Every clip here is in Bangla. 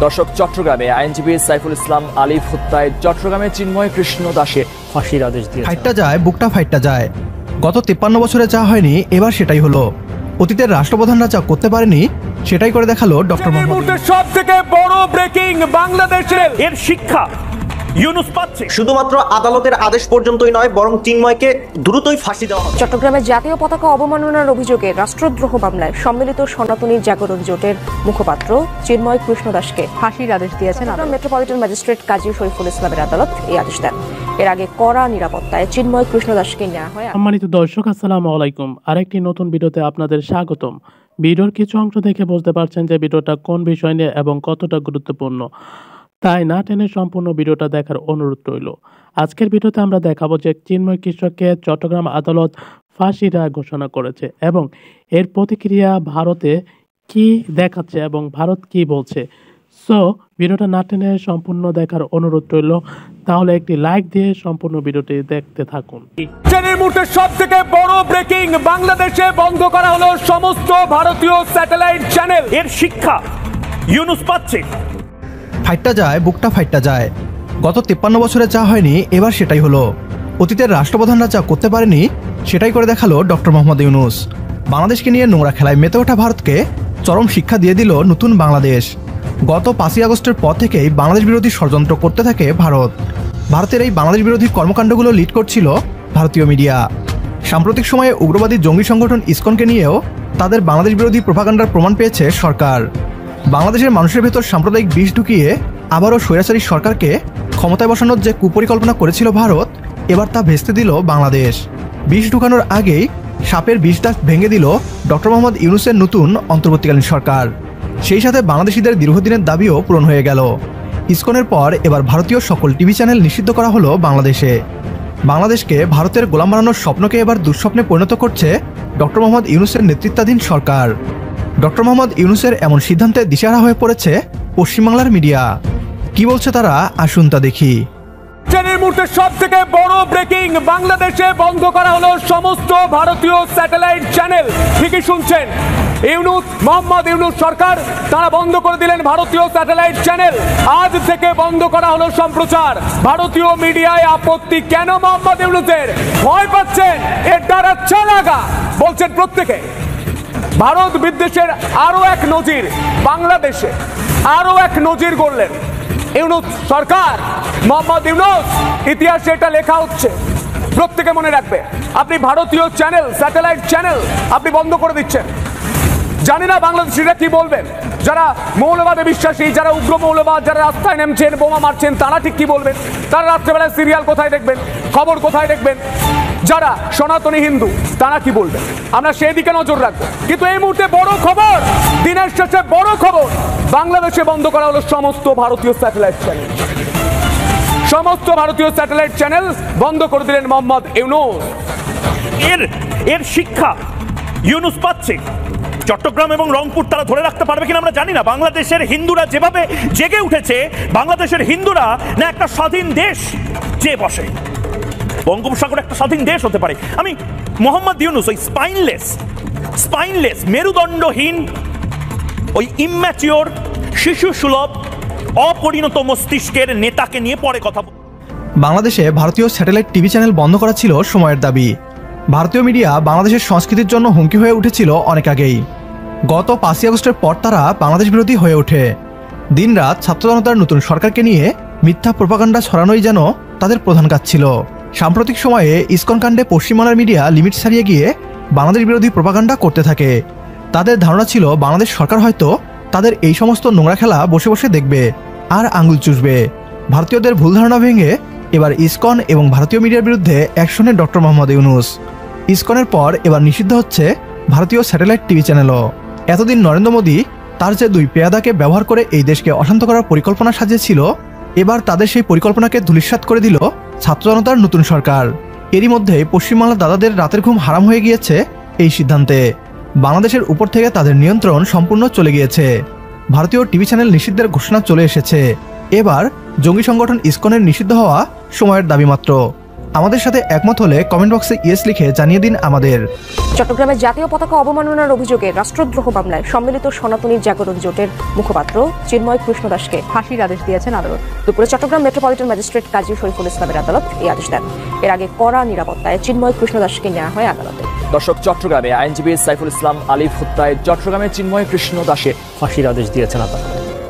দর্শক, চট্টগ্রামে আইনজীবী সাইফুল ইসলাম আলিফ হত্যায় চট্টগ্রামে চিন্ময় কৃষ্ণ দাসের ফাঁসির আদেশ দিয়েছে। ফাইটটা যায়, বুকটা ফাইটটা যায়। গত 53 বছরে যা হয়নি, এবার সেটাই হলো। অতীতের রাষ্ট্রপ্রধানরা যা করতে পারেনি সেটাই করে দেখালো ডক্টর মোহাম্মদ। সব থেকে বড় ব্রেকিং, বাংলাদেশের এর শিক্ষা ইউনূস পাচ্ছে। শুধুমাত্র আদালতের আদেশ পর্যন্তই নয়, বরং চিন্ময়কে দ্রুতই ফাঁসি দেওয়া হবে। চট্টগ্রামে জাতীয় পতাকা অবমাননার অভিযোগে রাষ্ট্রদ্রোহ মামলায় সম্মিলিত সনাতনী জাগরণ জোটের মুখপাত্র চিন্ময় কৃষ্ণ দাসকে ফাঁসির আদেশ দিয়েছেন মেট্রোপলিটন ম্যাজিস্ট্রেট কাজী শরীফুল ইসলামের আদালত। এই আদেশ দেন। এর আগে কড়া নিরাপত্তায় চিন্ময় কৃষ্ণ দাসকে নেওয়া হয়। সম্মানিত দর্শক, আসসালামু আলাইকুম। আরেকটি নতুন ভিডিওতে আপনাদের স্বাগতম। ভিডিওর কিছু অংশ দেখে বুঝতে পারছেন যে ভিডিওটা কোন বিষয় নিয়ে এবং কতটা গুরুত্বপূর্ণ, তাই না টেনে সম্পূর্ণ ভিডিওটা দেখার অনুরোধ রইল। আজকের ভিডিওতে আমরা দেখাবো যে চিন্ময় কৃষ্ণকে চট্টগ্রাম আদালত ফাঁসির রায় ঘোষণা করেছে এবং এর প্রতিক্রিয়া ভারতে কি দেখাচ্ছে এবং ভারত কি বলছে। সো ভিডিওটা না টেনে সম্পূর্ণ দেখার অনুরোধ রইল। তাহলে একটি লাইক দিয়ে সম্পূর্ণ ভিডিওটি দেখতে থাকুন। এই মুহূর্তে সব থেকে বড় ব্রেকিং, বাংলাদেশে বন্ধ করা হলো সমস্ত ভারতীয় স্যাটেলাইট চ্যানেল। এর শিক্ষা ইউনূস পাচ্ছে। ফাইটটা যায়, বুকটা ফাইটটা যায়। গত 53 বছরে যা হয়নি, এবার সেটাই হলো। অতীতের রাষ্ট্রপ্রধানরা যা করতে পারেনি সেটাই করে দেখালো ডক্টর মোহাম্মদ ইউনূস। বাংলাদেশকে নিয়ে নোংরা খেলায় মেতে ওঠা ভারতকে চরম শিক্ষা দিয়ে দিল নতুন বাংলাদেশ। গত 5ই আগস্টের পর থেকেই বাংলাদেশ বিরোধী ষড়যন্ত্র করতে থাকে ভারত। ভারতের এই বাংলাদেশ বিরোধী কর্মকাণ্ডগুলো লিড করছিল ভারতীয় মিডিয়া। সাম্প্রতিক সময়ে উগ্রবাদী জঙ্গি সংগঠন ইসকনকে নিয়েও তাদের বাংলাদেশ বিরোধী প্রোপাগান্ডার প্রমাণ পেয়েছে সরকার। বাংলাদেশের মানুষের ভেতর সাম্প্রদায়িক বিষ ঢুকিয়ে আবারও স্বৈরাচারী সরকারকে ক্ষমতায় বসানোর যে কুপরিকল্পনা করেছিল ভারত, এবার তা ভেস্তে দিল বাংলাদেশ। বিষ ঢুকানোর আগেই সাপের বিষ দাগ ভেঙে দিল ডক্টর মোহাম্মদ ইউনূসের নতুন অন্তর্বর্তীকালীন সরকার। সেই সাথে বাংলাদেশিদের দীর্ঘদিনের দাবিও পূরণ হয়ে গেল। ইসকনের পর এবার ভারতীয় সকল টিভি চ্যানেল নিষিদ্ধ করা হলো বাংলাদেশে। বাংলাদেশকে ভারতের গোলাম বানানোর স্বপ্নকে এবার দুঃস্বপ্নে পরিণত করছে ডক্টর মোহাম্মদ ইউনূসের নেতৃত্বাধীন সরকার। ডক্টর মোহাম্মদ ইউনূসের এমন সিদ্ধান্তে দিশেহারা হয়ে পড়েছে পশ্চিমবাংলার মিডিয়া। কি বলছে তারা, আসুন তা দেখি। এই মুহূর্তে সব থেকে বড় ব্রেকিং, বাংলাদেশে বন্ধ করা হলো সমস্ত ভারতীয় স্যাটেলাইট চ্যানেল। ঠিকই শুনছেন, মোহাম্মদ ইউনূস সরকার তারা বন্ধ করে দিলেন ভারতীয় স্যাটেলাইট চ্যানেল। আজ থেকে বন্ধ করা হলো সম্প্রচার। ভারতীয় মিডিয়ায় আপত্তি কেন মোহাম্মদ ইউনূসের? ভয় পাচ্ছেন, এর দ্বারা চালাগা বলছেন প্রত্যেকে। ভারত বিদ্বেষের আরো এক নজির, বাংলাদেশে আরো এক নজির গড়লেন ইউনূস সরকার। মোহাম্মদ ইউনূস, ইতিহাসে এটা লেখা হচ্ছে, প্রত্যেকে মনে রাখবে। আপনি ভারতীয় চ্যানেল, স্যাটেলাইট চ্যানেল আপনি বন্ধ করে দিচ্ছেন। জানি না বাংলাদেশিরা কি বলবেন, যারা মৌলবাদে বিশ্বাসী, যারা উগ্র মৌলবাদ, যারা রাস্তায় নেমছেন, বোমা মারছেন, তারা ঠিক কি বলবেন? তারা রাত্রেবেলায় সিরিয়াল কোথায় দেখবেন, খবর কোথায় দেখবেন? যারা সনাতনী হিন্দু তারা কি বলবেন? আমরা সেই দিকে নজর রাখবো। কিন্তু এই মুহূর্তে বড় খবর, দিনের শেষে বড় খবর, বাংলাদেশে বন্ধ করা হলো সমস্ত ভারতীয় স্যাটেলাইট চ্যানেল। সমস্ত ভারতীয় স্যাটেলাইট চ্যানেল বন্ধ করে দিলেন মোহাম্মদ ইউনূস। এর শিক্ষা ইউনূস পাচ্ছে। চট্টগ্রাম এবং রংপুর তারা ধরে রাখতে পারবে কিনা আমরা জানি না। বাংলাদেশের হিন্দুরা যেভাবে জেগে উঠেছে, বাংলাদেশের হিন্দুরা না একটা স্বাধীন দেশ যে বসে, বঙ্গোপসাগর একটা স্বাধীন দেশ হতে পারে। আমি মোহাম্মদ ইউনূস ওই স্পাইনলেস মেরুদণ্ডহীন, ওই ইম্যাচিওর, শিশু সুলভ, অপরিণত মস্তিষ্কের নেতাকে নিয়ে পরে কথা বলব। বাংলাদেশে ভারতীয় স্যাটেলাইট টিভি চ্যানেল বন্ধ করা ছিল সময়ের দাবি। ভারতীয় মিডিয়া বাংলাদেশের সংস্কৃতির জন্য হুমকি হয়ে উঠেছিল অনেক আগেই। গত 5ই আগস্টের পর তারা বাংলাদেশ বিরোধী হয়ে ওঠে। দিনরাত ছাত্র জনতার নতুন সরকারকে নিয়ে মিথ্যা প্রোপাগান্ডা ছড়ানোই যেন তাদের প্রধান কাজ ছিল। সাম্প্রতিক সময়ে ইসকন কাণ্ডে পশ্চিমবাংলার মিডিয়া লিমিট ছাড়িয়ে গিয়ে বাংলাদেশ বিরোধী প্রোপাগান্ডা করতে থাকে। তাদের ধারণা ছিল বাংলাদেশ সরকার হয়তো তাদের এই সমস্ত নোংরা খেলা বসে বসে দেখবে আর আঙুল চুষবে। ভারতীয়দের ভুল ধারণা ভেঙে এবার ইসকন এবং ভারতীয় মিডিয়ার বিরুদ্ধে অ্যাকশনে ডক্টর মোহাম্মদ ইউনূস। ইসকনের পর এবার নিষিদ্ধ হচ্ছে ভারতীয় স্যাটেলাইট টিভি চ্যানেলও। এতদিন নরেন্দ্র মোদী তার যে 2 পেয়াদাকে ব্যবহার করে এই দেশকে অশান্ত করার পরিকল্পনা সাজিয়েছিল, এবার তাদের সেই পরিকল্পনাকে ধূলিসাৎ করে দিল ছাত্র জনতার নতুন সরকার। এরই মধ্যে পশ্চিমবাংলার দাদাদের রাতের ঘুম হারাম হয়ে গিয়েছে এই সিদ্ধান্তে। বাংলাদেশের উপর থেকে তাদের নিয়ন্ত্রণ সম্পূর্ণ চলে গিয়েছে। ভারতীয় টিভি চ্যানেল নিষিদ্ধের ঘোষণা চলে এসেছে। এবার জঙ্গি সংগঠন ইসকনের নিষিদ্ধ হওয়া সময়ের দাবি মাত্র। আমাদের সাথে একমত হলে কমেন্ট বক্সে ইয়েস লিখে জানিয়ে দিন আমাদের। চট্টগ্রামে জাতীয় পতাকা অবমাননার অভিযোগে রাষ্ট্রদ্রোহ মামলায় সম্মিলিত সনাতনী জাগরণ জোটের মুখপাত্র চিন্ময় কৃষ্ণ দাসকে ফাঁসির আদেশ দিয়েছেন আদালত। দুপুরে চট্টগ্রাম মেট্রোপলিটন ম্যাজিস্ট্রেট কাজী শরীফুল ইসলামের আদালত এই আদেশ দেন। এর আগে কড়া নিরাপত্তায় চিন্ময় কৃষ্ণ দাসকে নেওয়া হয় আদালতে। দর্শক, চট্টগ্রামে আইনজীবী সাইফুল ইসলাম আলিফ হত্যায় চট্টগ্রামে চিন্ময় কৃষ্ণ দাসে ফাঁসির আদেশ দিয়েছেন আদালত।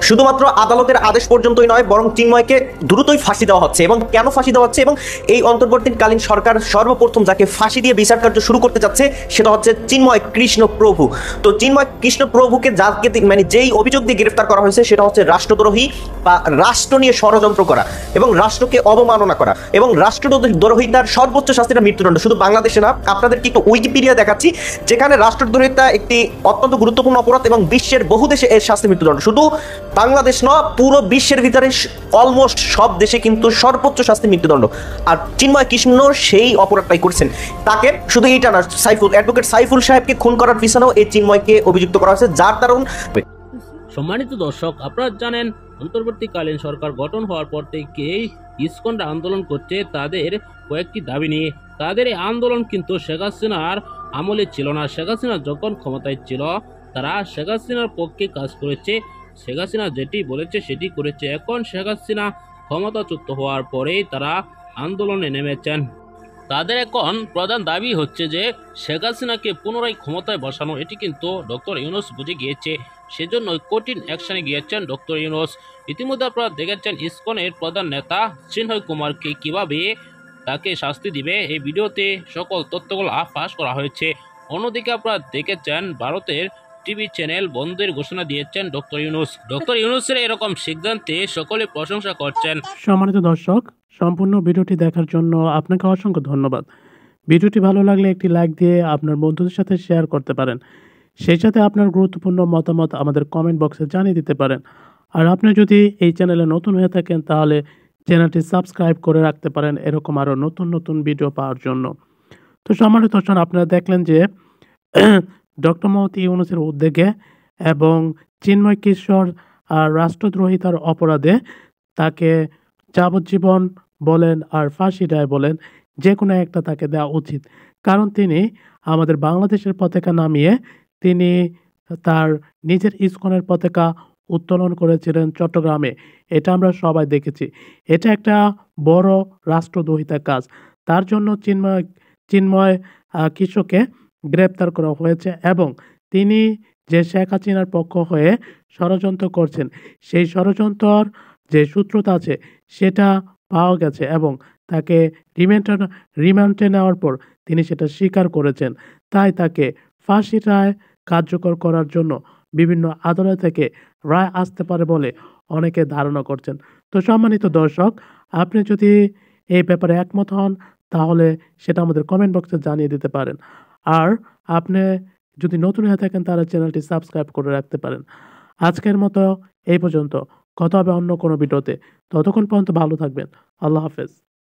শুধুমাত্র আদালতের আদেশ পর্যন্তই নয়, বরং চিন্ময়কে দ্রুতই ফাঁসি দেওয়া হচ্ছে। এবং কেন ফাঁসি দেওয়া হচ্ছে এবং এই অন্তর্বর্তীকালীন সরকার সর্বপ্রথম যাকে ফাঁসি দিয়ে বিচার কার্য শুরু করতে যাচ্ছে সেটা হচ্ছে চিন্ময় কৃষ্ণ প্রভু। তো চিন্ময় কৃষ্ণ প্রভুকে যাকে মানে যেই অভিযোগ দিয়ে গ্রেফতার করা হয়েছে সেটা হচ্ছে রাষ্ট্রদ্রোহী বা রাষ্ট্র নিয়ে ষড়যন্ত্র করা এবং রাষ্ট্রকে অবমাননা করা এবং রাষ্ট্রদ্রোহিতার সর্বোচ্চ শাস্তিটা মৃত্যুদণ্ড। শুধু বাংলাদেশে না, আপনাদেরকে একটু উইকিপিডিয়া দেখাচ্ছি যেখানে রাষ্ট্রদ্রোহিতা একটি অত্যন্ত গুরুত্বপূর্ণ অপরাধ এবং বিশ্বের বহু দেশে এর শাস্তি মৃত্যুদণ্ড। শুধু বাংলাদেশ নয়, পুরো বিশ্বের ভিতরে অলমোস্ট সব দেশে কিন্তু সর্বোচ্চ শাস্তি মৃত্যুদণ্ড। আর চিন্ময় কৃষ্ণ সেই অপরাধটাই করছেন। তাকে শুধু এইটা না, অ্যাডভোকেট সাইফুল সাহেবকে খুন করার পিছনেও এই চিন্ময়কে অভিযুক্ত করা হয়েছে, যার কারণ। সম্মানিত দর্শক, আপনারা জানেন অন্তর্বর্তীকালীন সরকার গঠন হওয়ার পর থেকেই ইসকনরা আন্দোলন করছে তাদের কয়েকটি দাবি নিয়ে। তাদের এই আন্দোলন কিন্তু শেখ হাসিনার আমলে ছিল না। শেখ হাসিনা যখন ক্ষমতায় ছিল তারা শেখ হাসিনার পক্ষে কাজ করেছে, শেখ হাসিনা যেটি বলেছে সেটি করেছে। এখন শেখ হাসিনা ক্ষমতাচ্যুত হওয়ার পরেই তারা আন্দোলনে নেমেছেন। তাদের এখন প্রধান দাবি হচ্ছে যে শেখ হাসিনাকে পুনরায় ক্ষমতায় বসানো। এটি কিন্তু ডক্টর ইউনূস বুঝে গিয়েছে, সেজন্য কঠিন অ্যাকশনে গিয়েছেন ডক্টর ইউনূস। ইতিমধ্যে আপনারা দেখেছেন ইসকনের প্রধান নেতা চিন্ময় কুমারকে কিভাবে তাকে শাস্তি দিবে এই ভিডিওতে সকল তথ্যগুলো ফাঁস করা হয়েছে। অন্যদিকে আপনারা দেখেছেন ভারতের টিভি চ্যানেল বন্ধের ঘোষণা দিয়েছেন ডক্টর ইউনূস। ডক্টর ইউনূসের এরকম সিদ্ধান্তে সকলে প্রশংসা করছেন। সম্মানিত দর্শক, সম্পূর্ণ ভিডিওটি দেখার জন্য আপনাকে অসংখ্য ধন্যবাদ। ভিডিওটি ভালো লাগলে একটি লাইক দিয়ে আপনার বন্ধুদের সাথে শেয়ার করতে পারেন। সেই সাথে আপনার গুরুত্বপূর্ণ মতামত আমাদের কমেন্ট বক্সে জানিয়ে দিতে পারেন। আর আপনি যদি এই চ্যানেলে নতুন হয়ে থাকেন তাহলে চ্যানেলটি সাবস্ক্রাইব করে রাখতে পারেন এরকম আরও নতুন নতুন ভিডিও পাওয়ার জন্য। তো সম্মানিত দর্শক, আপনারা দেখলেন যে ডক্টর মোহাম্মদ ইউনূসের উদ্যোগে এবং চিন্ময় কিশোর রাষ্ট্রদ্রোহিতার অপরাধে তাকে যাবজ্জীবন বলেন আর ফাঁসি রায় বলেন, যে কোনো একটা তাকে দেওয়া উচিত। কারণ তিনি আমাদের বাংলাদেশের পতাকা নামিয়ে তিনি তার নিজের ইসকনের পতাকা উত্তোলন করেছিলেন চট্টগ্রামে। এটা আমরা সবাই দেখেছি। এটা একটা বড় রাষ্ট্রদ্রোহিতার কাজ। তার জন্য চিন্ময় কিশোরকে গ্রেপ্তার করা হয়েছে এবং তিনি যে শেখ হাসিনার পক্ষ হয়ে ষড়যন্ত্র করছেন সেই ষড়যন্ত্রর যে সূত্রতা আছে সেটা পাওয়া গেছে এবং তাকে রিমান্ডে নেওয়ার পর তিনি সেটা স্বীকার করেছেন। তাই তাকে ফাঁসি রায় কার্যকর করার জন্য বিভিন্ন আদালত থেকে রায় আসতে পারে বলে অনেকে ধারণা করছেন। তো সম্মানিত দর্শক, আপনি যদি এই ব্যাপারে একমত হন তাহলে সেটা আমাদের কমেন্ট বক্সে জানিয়ে দিতে পারেন। আর আপনি যদি নতুন হয়ে থাকেন তাহলে চ্যানেলটি সাবস্ক্রাইব করে রাখতে পারেন। আজকের মতো এই পর্যন্ত, কথা হবে অন্য কোনো ভিডিওতে। ততক্ষণ পর্যন্ত ভালো থাকবেন। আল্লাহ হাফেজ।